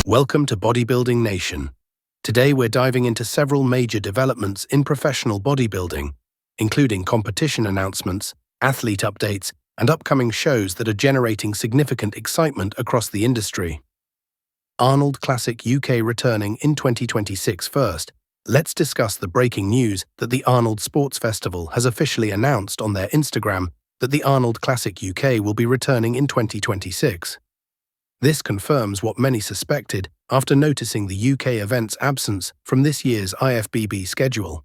Welcome to Bodybuilding Nation. Today we're diving into several major developments in professional bodybuilding, including competition announcements, athlete updates, and upcoming shows that are generating significant excitement across the industry. Arnold Classic UK returning in 2026 first. Let's discuss the breaking news that the Arnold Sports Festival has officially announced on their Instagram that the Arnold Classic UK will be returning in 2026. This confirms what many suspected after noticing the UK event's absence from this year's IFBB schedule.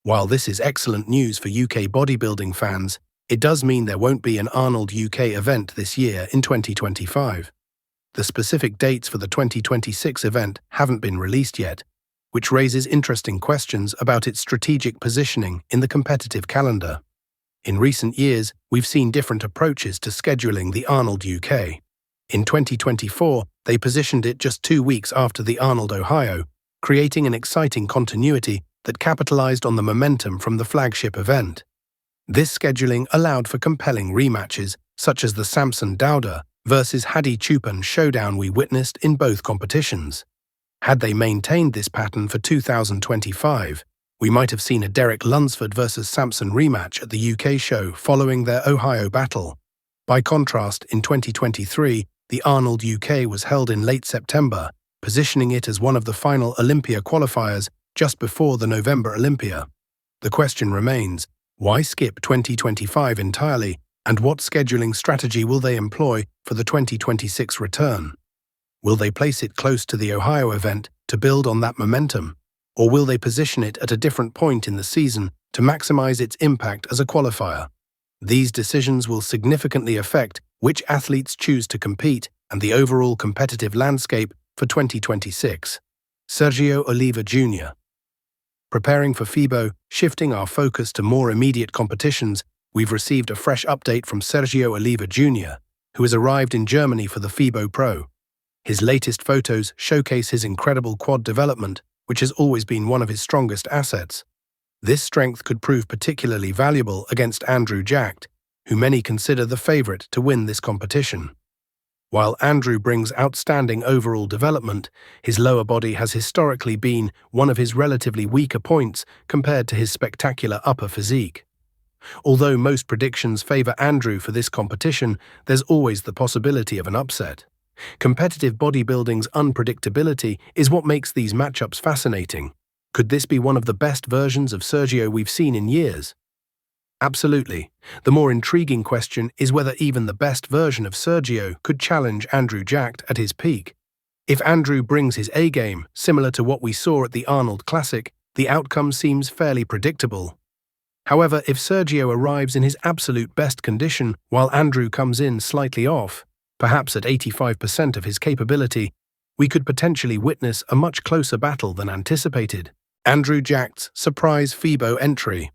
While this is excellent news for UK bodybuilding fans, it does mean there won't be an Arnold UK event this year in 2025. The specific dates for the 2026 event haven't been released yet, which raises interesting questions about its strategic positioning in the competitive calendar. In recent years, we've seen different approaches to scheduling the Arnold UK. In 2024, they positioned it just 2 weeks after the Arnold Ohio, creating an exciting continuity that capitalized on the momentum from the flagship event. This scheduling allowed for compelling rematches, such as the Samson Dowda versus Hadi Choopan Showdown we witnessed in both competitions. Had they maintained this pattern for 2025, we might have seen a Derek Lunsford versus Samson rematch at the UK show following their Ohio battle. By contrast, in 2023, the Arnold UK was held in late September, positioning it as one of the final Olympia qualifiers just before the November Olympia. The question remains, why skip 2025 entirely, and what scheduling strategy will they employ for the 2026 return? Will they place it close to the Ohio event to build on that momentum, or will they position it at a different point in the season to maximize its impact as a qualifier? These decisions will significantly affect which athletes choose to compete and the overall competitive landscape for 2026. Sergio Oliva Jr. Preparing for FIBO, shifting our focus to more immediate competitions, we've received a fresh update from Sergio Oliva Jr., who has arrived in Germany for the FIBO Pro. His latest photos showcase his incredible quad development, which has always been one of his strongest assets. This strength could prove particularly valuable against Andrew Jacked, who many consider the favorite to win this competition. While Andrew brings outstanding overall development, his lower body has historically been one of his relatively weaker points compared to his spectacular upper physique. Although most predictions favor Andrew for this competition, there's always the possibility of an upset. Competitive bodybuilding's unpredictability is what makes these matchups fascinating. Could this be one of the best versions of Sergio we've seen in years? Absolutely. The more intriguing question is whether even the best version of Sergio could challenge Andrew Jacked at his peak. If Andrew brings his A-game, similar to what we saw at the Arnold Classic, the outcome seems fairly predictable. However, if Sergio arrives in his absolute best condition while Andrew comes in slightly off, perhaps at 85% of his capability, we could potentially witness a much closer battle than anticipated. Andrew Jacked's surprise FIBO entry.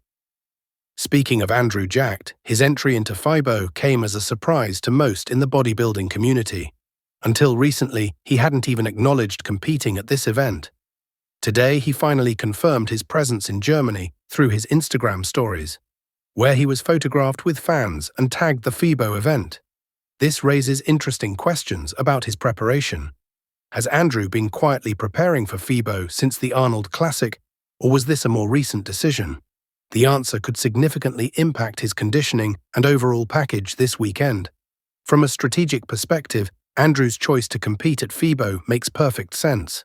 Speaking of Andrew Jacked, his entry into FIBO came as a surprise to most in the bodybuilding community. Until recently, he hadn't even acknowledged competing at this event. Today, he finally confirmed his presence in Germany through his Instagram stories, where he was photographed with fans and tagged the FIBO event. This raises interesting questions about his preparation. Has Andrew been quietly preparing for FIBO since the Arnold Classic, or was this a more recent decision? The answer could significantly impact his conditioning and overall package this weekend. From a strategic perspective, Andrew's choice to compete at FIBO makes perfect sense.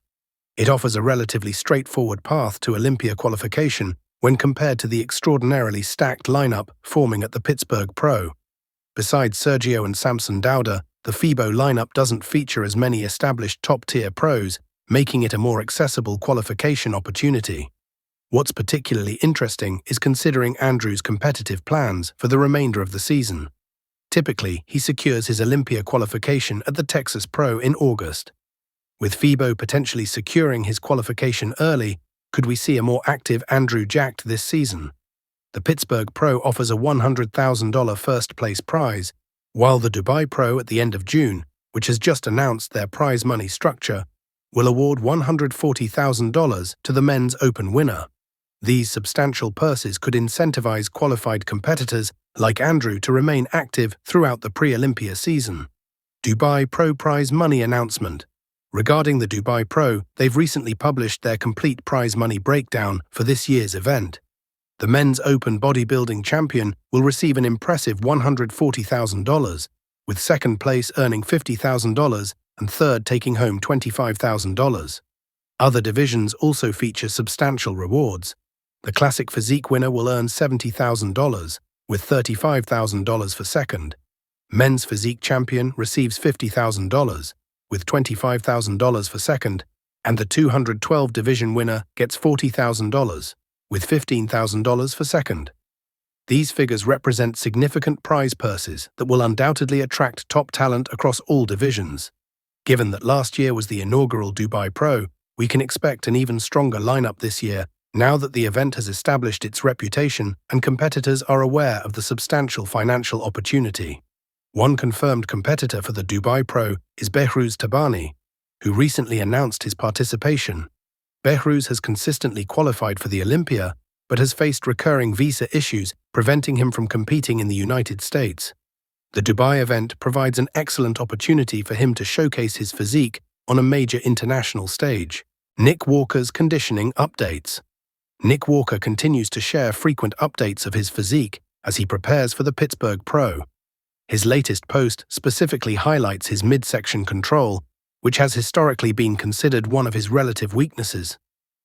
It offers a relatively straightforward path to Olympia qualification when compared to the extraordinarily stacked lineup forming at the Pittsburgh Pro. Besides Sergio and Samson Dowda, the FIBO lineup doesn't feature as many established top-tier pros, making it a more accessible qualification opportunity. What's particularly interesting is considering Andrew's competitive plans for the remainder of the season. Typically, he secures his Olympia qualification at the Texas Pro in August. With FIBO potentially securing his qualification early, could we see a more active Andrew Jacked this season? The Pittsburgh Pro offers a $100,000 first-place prize, while the Dubai Pro at the end of June, which has just announced their prize money structure, will award $140,000 to the men's open winner. These substantial purses could incentivize qualified competitors like Andrew to remain active throughout the pre-Olympia season. Dubai Pro Prize money announcement. Regarding the Dubai Pro, they've recently published their complete prize money breakdown for this year's event. The men's open bodybuilding champion will receive an impressive $140,000, with second place earning $50,000 and third taking home $25,000. Other divisions also feature substantial rewards. The Classic Physique winner will earn $70,000, with $35,000 for second. Men's Physique champion receives $50,000, with $25,000 for second, and the 212 division winner gets $40,000, with $15,000 for second. These figures represent significant prize purses that will undoubtedly attract top talent across all divisions. Given that last year was the inaugural Dubai Pro, we can expect an even stronger lineup this year, now that the event has established its reputation and competitors are aware of the substantial financial opportunity. One confirmed competitor for the Dubai Pro is Behruz Tabani, who recently announced his participation. Behruz has consistently qualified for the Olympia, but has faced recurring visa issues preventing him from competing in the United States. The Dubai event provides an excellent opportunity for him to showcase his physique on a major international stage. Nick Walker's conditioning updates. Nick Walker continues to share frequent updates of his physique as he prepares for the Pittsburgh Pro. His latest post specifically highlights his midsection control, which has historically been considered one of his relative weaknesses.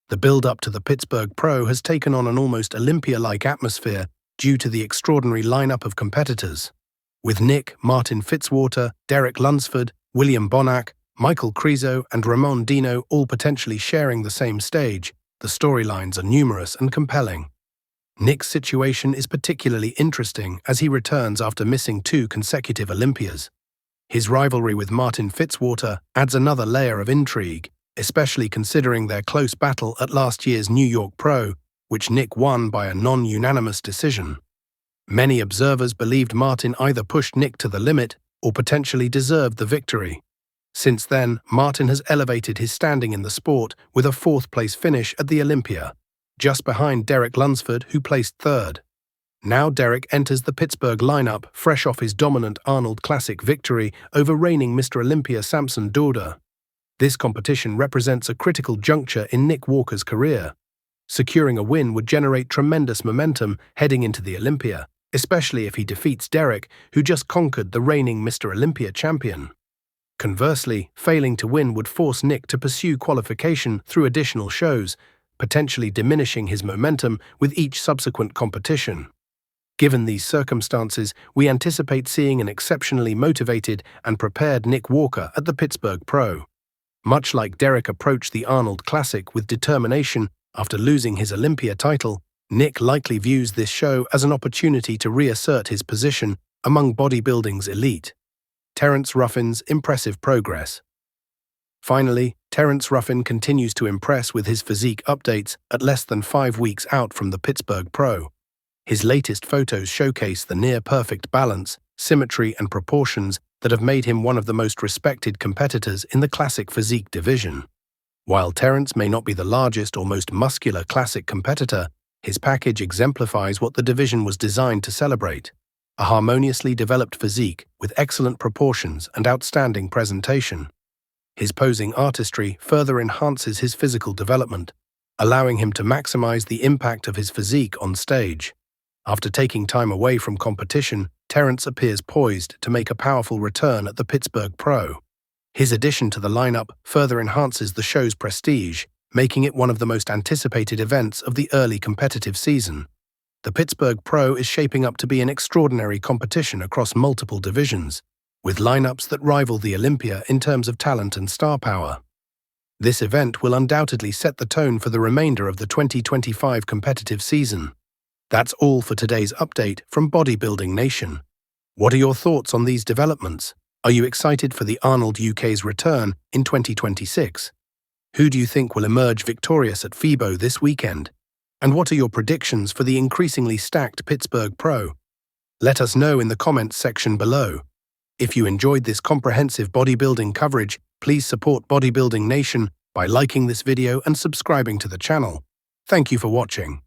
The build-up to the Pittsburgh Pro has taken on an almost Olympia-like atmosphere due to the extraordinary lineup of competitors. With Nick, Martin Fitzwater, Derek Lunsford, William Bonac, Michael Crezo, and Ramon Dino all potentially sharing the same stage, the storylines are numerous and compelling. Nick's situation is particularly interesting as he returns after missing 2 consecutive Olympias. His rivalry with Martin Fitzwater adds another layer of intrigue, especially considering their close battle at last year's New York Pro, which Nick won by a non-unanimous decision. Many observers believed Martin either pushed Nick to the limit or potentially deserved the victory. Since then, Martin has elevated his standing in the sport with a 4th-place finish at the Olympia, just behind Derek Lunsford, who placed 3rd. Now Derek enters the Pittsburgh lineup fresh off his dominant Arnold Classic victory over reigning Mr. Olympia Samson Dauda. This competition represents a critical juncture in Nick Walker's career. Securing a win would generate tremendous momentum heading into the Olympia, especially if he defeats Derek, who just conquered the reigning Mr. Olympia champion. Conversely, failing to win would force Nick to pursue qualification through additional shows, potentially diminishing his momentum with each subsequent competition. Given these circumstances, we anticipate seeing an exceptionally motivated and prepared Nick Walker at the Pittsburgh Pro. Much like Derek approached the Arnold Classic with determination after losing his Olympia title, Nick likely views this show as an opportunity to reassert his position among bodybuilding's elite. Terrence Ruffin's impressive progress. Finally, Terrence Ruffin continues to impress with his physique updates at less than 5 weeks out from the Pittsburgh Pro. His latest photos showcase the near-perfect balance, symmetry, and proportions that have made him one of the most respected competitors in the classic physique division. While Terrence may not be the largest or most muscular classic competitor, his package exemplifies what the division was designed to celebrate: a harmoniously developed physique with excellent proportions and outstanding presentation. His posing artistry further enhances his physical development, allowing him to maximize the impact of his physique on stage. After taking time away from competition, Terrence appears poised to make a powerful return at the Pittsburgh Pro. His addition to the lineup further enhances the show's prestige, making it one of the most anticipated events of the early competitive season. The Pittsburgh Pro is shaping up to be an extraordinary competition across multiple divisions, with lineups that rival the Olympia in terms of talent and star power. This event will undoubtedly set the tone for the remainder of the 2025 competitive season. That's all for today's update from Bodybuilding Nation. What are your thoughts on these developments? Are you excited for the Arnold UK's return in 2026? Who do you think will emerge victorious at FIBO this weekend? And what are your predictions for the increasingly stacked Pittsburgh Pro? Let us know in the comments section below. If you enjoyed this comprehensive bodybuilding coverage, please support Bodybuilding Nation by liking this video and subscribing to the channel. Thank you for watching.